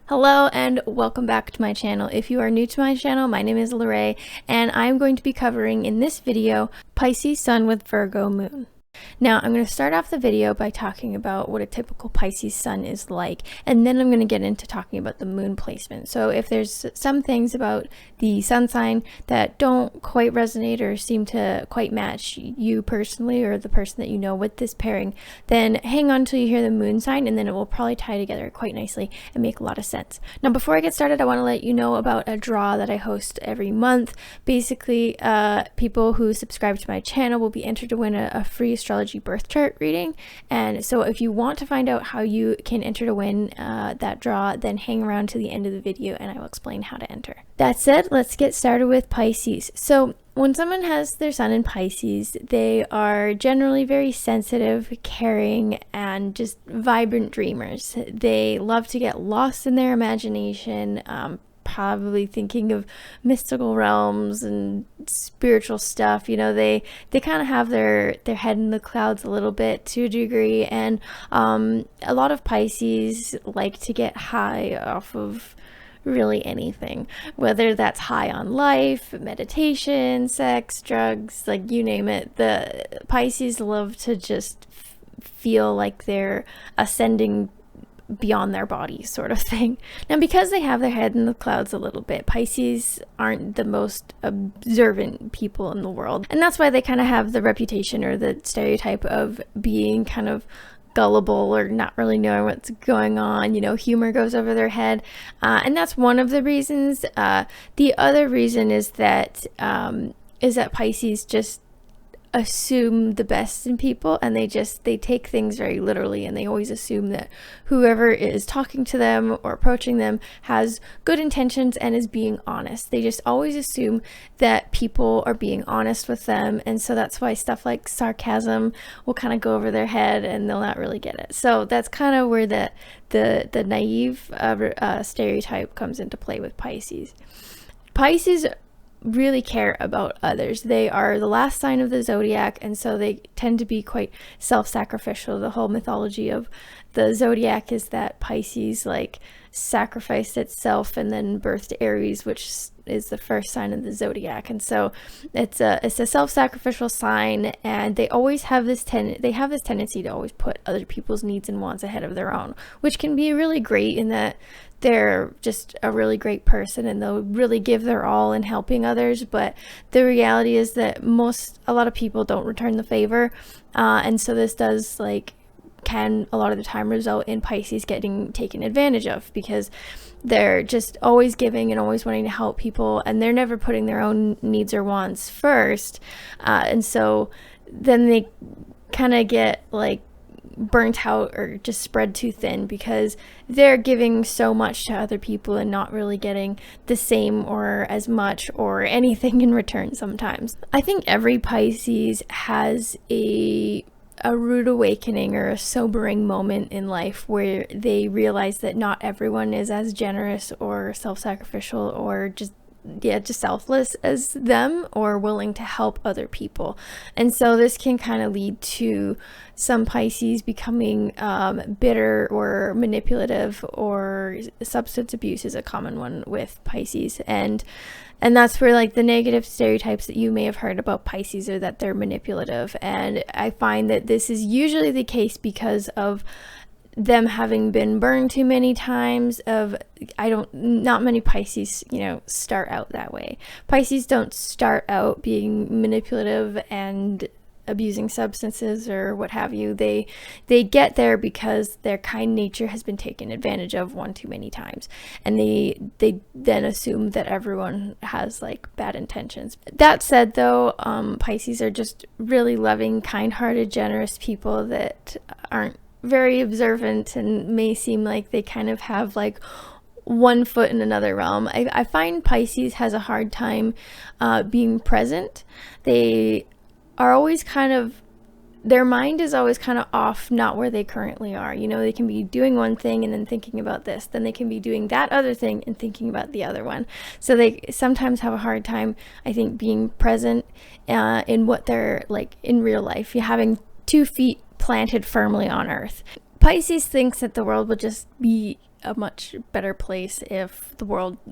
Hello and welcome back to my channel. If you are new to my channel, my name is Lorraine and I'm going to be covering in this video Pisces Sun with Virgo Moon. Now I'm going to start off the video by talking about what a typical Pisces Sun is like, and then I'm going to get into talking about the moon placement. So if there's some things about the sun sign that don't quite resonate or seem to quite match you personally or the person that you know with this pairing, then hang on till you hear the moon sign, and then it will probably tie together quite nicely and make a lot of sense. Now before I get started, I want to let you know about a draw that I host every month. Basically, people who subscribe to my channel will be entered to win a free astrology birth chart reading, and so if you want to find out how you can enter to win that draw, then hang around to the end of the video and I will explain how to enter. That said, let's get started with Pisces. So when someone has their sun in Pisces, they are generally very sensitive, caring, and just vibrant dreamers. They love to get lost in their imagination, probably thinking of mystical realms and spiritual stuff. You know, they kind of have their head in the clouds a little bit to a degree, and a lot of Pisces like to get high off of really anything, whether that's high on life, meditation, sex, drugs, like you name it. The Pisces love to just feel like they're ascending beyond their bodies, sort of thing. Now because they have their head in the clouds a little bit, Pisces aren't the most observant people in the world, and that's why they kind of have the reputation or the stereotype of being kind of gullible or not really knowing what's going on. You know, humor goes over their head, and that's one of the reasons. The other reason is that Pisces just assume the best in people, and they take things very literally, and they always assume that whoever is talking to them or approaching them has good intentions and is being honest. They just always assume that people are being honest with them, and so that's why stuff like sarcasm will kind of go over their head and they'll not really get it. So that's kind of where the naive stereotype comes into play with Pisces. Pisces really care about others. They are the last sign of the zodiac, and so they tend to be quite self-sacrificial. The whole mythology of the zodiac is that Pisces like sacrificed itself and then birthed Aries, which is the first sign of the zodiac. And so it's a self-sacrificial sign, and they always have this tendency to always put other people's needs and wants ahead of their own, which can be really great in that they're just a really great person and they'll really give their all in helping others. But the reality is that a lot of people don't return the favor, and so this does can a lot of the time result in Pisces getting taken advantage of, because they're just always giving and always wanting to help people, and they're never putting their own needs or wants first, and so then they kind of get burnt out or just spread too thin, because they're giving so much to other people and not really getting the same or as much or anything in return sometimes. I think every Pisces has a rude awakening or a sobering moment in life where they realize that not everyone is as generous or self-sacrificial or just selfless as them or willing to help other people. And so this can kind of lead to some Pisces becoming bitter or manipulative, or substance abuse is a common one with Pisces, and that's where the negative stereotypes that you may have heard about Pisces are that they're manipulative. And I find that this is usually the case because of them having been burned too many times. Not many Pisces, start out that way. Pisces don't start out being manipulative and abusing substances or what have you. They get there because their kind nature has been taken advantage of one too many times, and they then assume that everyone has bad intentions. That said, though, Pisces are just really loving, kind-hearted, generous people that aren't very observant and may seem like they kind of have one foot in another realm. I find Pisces has a hard time being present. They are always their mind is always kind of off, not where they currently are. They can be doing one thing and then thinking about this, then they can be doing that other thing and thinking about the other one. So they sometimes have a hard time, I think, being present in what they're in real life. You're having 2 feet planted firmly on earth. Pisces thinks that the world will just be a much better place if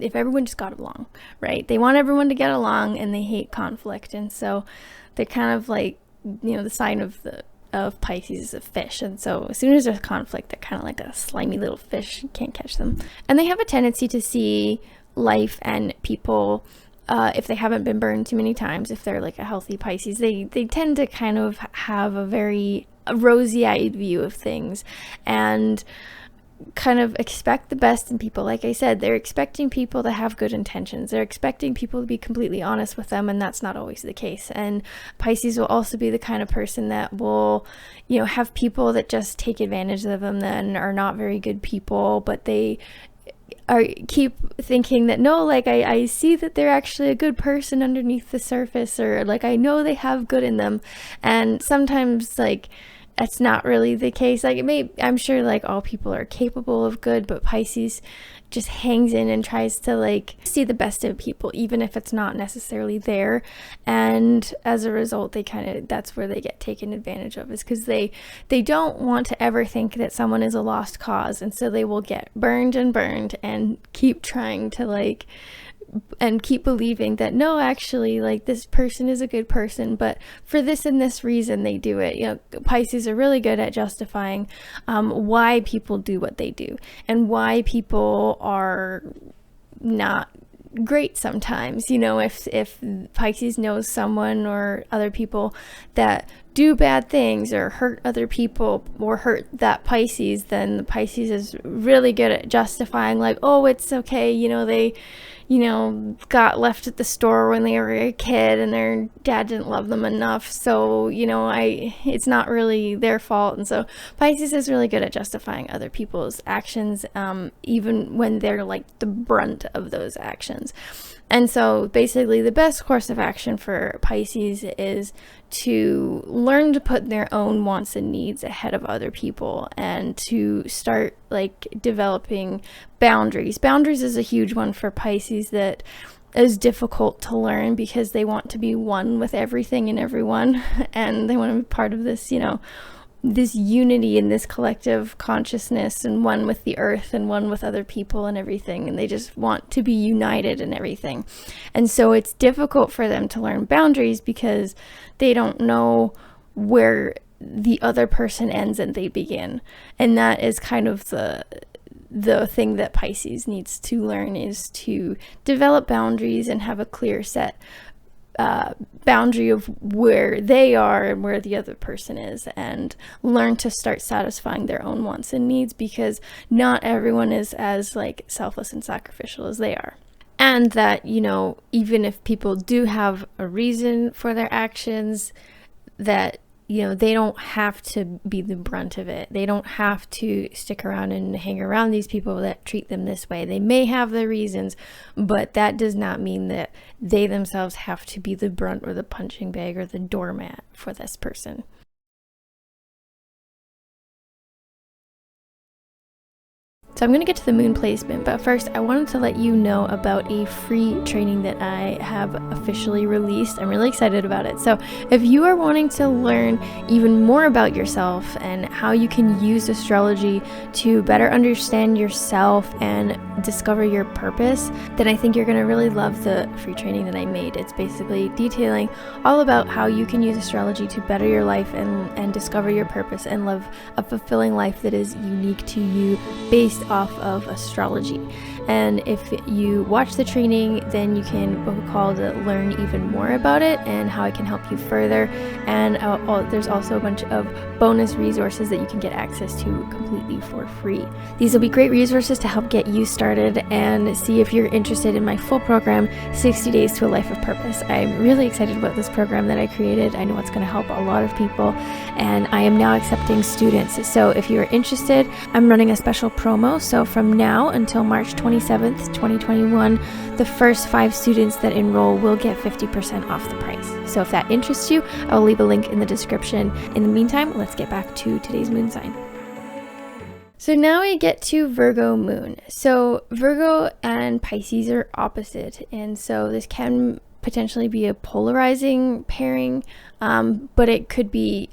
everyone just got along, right? They want everyone to get along, and they hate conflict. And so they're kind of like, the sign of Pisces is a fish, and so as soon as there's conflict, they're kind of like a slimy little fish. You can't catch them. And they have a tendency to see life and people, if they haven't been burned too many times, if they're like a healthy Pisces, they tend to kind of have a very rosy-eyed view of things, and kind of expect the best in people. Like I said, they're expecting people to have good intentions. They're expecting people to be completely honest with them, and that's not always the case. And Pisces will also be the kind of person that will, have people that just take advantage of them and are not very good people, but they keep thinking that, no, like I see that they're actually a good person underneath the surface, or like I know they have good in them. And sometimes like that's not really the case. Like I'm sure like all people are capable of good, but Pisces just hangs in and tries to like see the best of people, even if it's not necessarily there. And as a result, that's where they get taken advantage of, is because they don't want to ever think that someone is a lost cause. And so they will get burned and keep trying to and keep believing that, no, actually, like, this person is a good person, but for this and this reason they do it. Pisces are really good at justifying why people do what they do, and why people are not great sometimes. If Pisces knows someone or other people that do bad things or hurt other people or hurt that Pisces, then the Pisces is really good at justifying, like, oh, it's okay, they got left at the store when they were a kid and their dad didn't love them enough, so it's not really their fault. And so Pisces is really good at justifying other people's actions, even when they're like the brunt of those actions. And so basically the best course of action for Pisces is to learn to put their own wants and needs ahead of other people, and to start like developing boundaries. Boundaries is a huge one for Pisces that is difficult to learn, because they want to be one with everything and everyone, and they want to be part of this, this unity in this collective consciousness, and one with the earth and one with other people and everything, and they just want to be united and everything. And so it's difficult for them to learn boundaries, because they don't know where the other person ends and they begin. And that is kind of the thing that Pisces needs to learn, is to develop boundaries and have a clear set boundary of where they are and where the other person is, and learn to start satisfying their own wants and needs, because not everyone is as like selfless and sacrificial as they are. And that, even if people do have a reason for their actions, that they don't have to be the brunt of it. They don't have to stick around and hang around these people that treat them this way. They may have their reasons, but that does not mean that they themselves have to be the brunt or the punching bag or the doormat for this person. So I'm going to get to the moon placement, but first I wanted to let you know about a free training that I have officially released. I'm really excited about it. So if you are wanting to learn even more about yourself and how you can use astrology to better understand yourself and discover your purpose, then I think you're going to really love the free training that I made. It's basically detailing all about how you can use astrology to better your life and discover your purpose and live a fulfilling life that is unique to you based off of astrology. And if you watch the training, then you can book a call to learn even more about it and how it can help you further. And there's also a bunch of bonus resources that you can get access to completely for free. These will be great resources to help get you started and see if you're interested in my full program, 60 Days to a Life of Purpose. I'm really excited about this program that I created. I know it's going to help a lot of people, and I am now accepting students. So if you're interested, I'm running a special promo. So from now until March 27th, 2021, the first 5 students that enroll will get 50% off the price. So if that interests you, I will leave a link in the description. In the meantime, let's get back to today's moon sign. So now we get to Virgo Moon. So Virgo and Pisces are opposite, and so this can potentially be a polarizing pairing. but it could be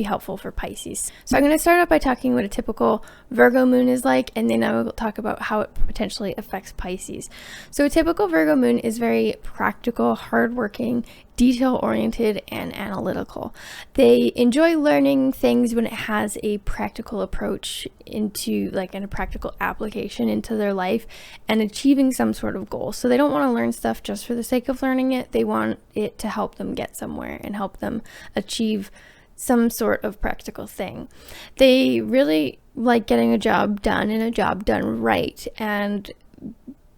helpful for Pisces. So I'm going to start off by talking what a typical Virgo moon is like, and then I will talk about how it potentially affects Pisces. So a typical Virgo moon is very practical, hardworking, detail-oriented, and analytical. They enjoy learning things when it has a practical approach into, and a practical application into their life and achieving some sort of goal. So they don't want to learn stuff just for the sake of learning it. They want it to help them get somewhere and help them achieve some sort of practical thing. They really like getting a job done, and a job done right, and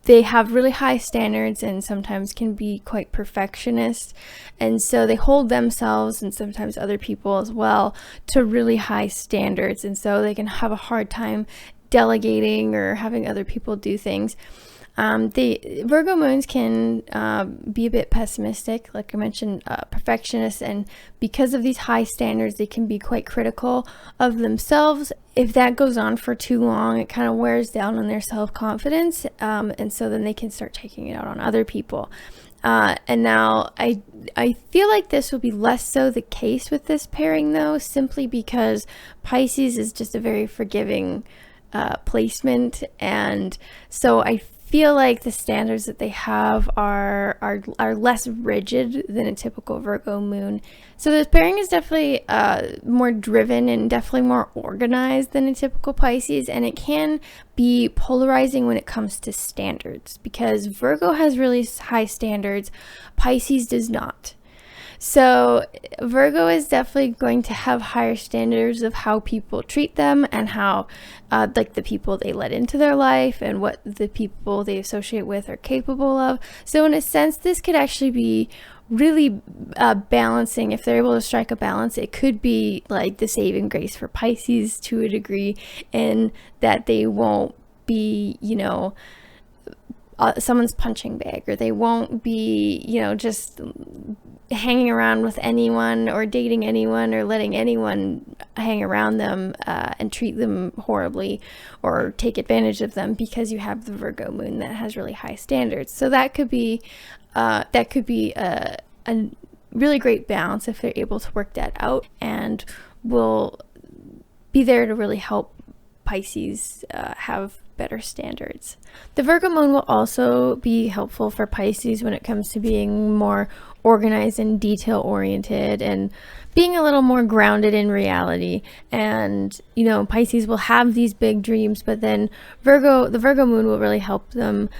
they have really high standards and sometimes can be quite perfectionist, and so they hold themselves and sometimes other people as well to really high standards, and so they can have a hard time delegating or having other people do things. The Virgo moons can be a bit pessimistic, like I mentioned, perfectionists, and because of these high standards, they can be quite critical of themselves. If that goes on for too long, it kind of wears down on their self-confidence, and so then they can start taking it out on other people. And now I feel like this will be less so the case with this pairing, though, simply because Pisces is just a very forgiving placement, and so I feel like the standards that they have are less rigid than a typical Virgo moon. So this pairing is definitely more driven and definitely more organized than a typical Pisces, and it can be polarizing when it comes to standards because Virgo has really high standards, Pisces does not. So Virgo is definitely going to have higher standards of how people treat them and how the people they let into their life and what the people they associate with are capable of. So in a sense, this could actually be really balancing. If they're able to strike a balance, it could be like the saving grace for Pisces to a degree, in that they won't be, someone's punching bag, or they won't be, just hanging around with anyone or dating anyone or letting anyone hang around them and treat them horribly or take advantage of them, because you have the Virgo moon that has really high standards. So that could be a really great balance if they're able to work that out, and will be there to really help Pisces have better standards. The Virgo moon will also be helpful for Pisces when it comes to being more organized and detail oriented and being a little more grounded in reality. And Pisces will have these big dreams, but then the Virgo moon will really help them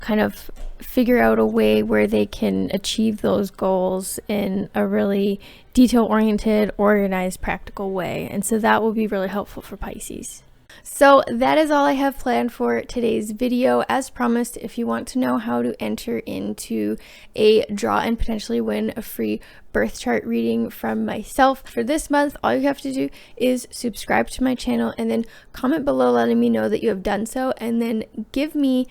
kind of figure out a way where they can achieve those goals in a really detail oriented, organized, practical way. And so that will be really helpful for Pisces. So that is all I have planned for today's video. As promised, if you want to know how to enter into a draw and potentially win a free birth chart reading from myself for this month, all you have to do is subscribe to my channel and then comment below letting me know that you have done so, and then give me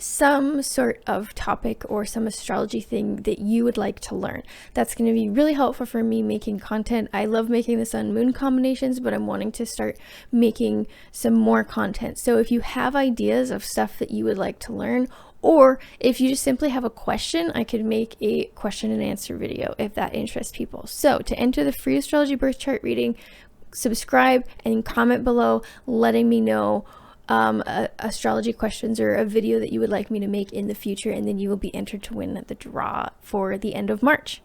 some sort of topic or some astrology thing that you would like to learn. That's going to be really helpful for me making content. I love making the sun moon combinations, but I'm wanting to start making some more content. So if you have ideas of stuff that you would like to learn, or if you just simply have a question, I could make a question and answer video if that interests people. So to enter the free astrology birth chart reading, subscribe and comment below letting me know astrology questions or a video that you would like me to make in the future, and then you will be entered to win the draw for the end of March.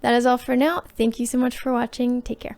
That is all for now. Thank you so much for watching. Take care.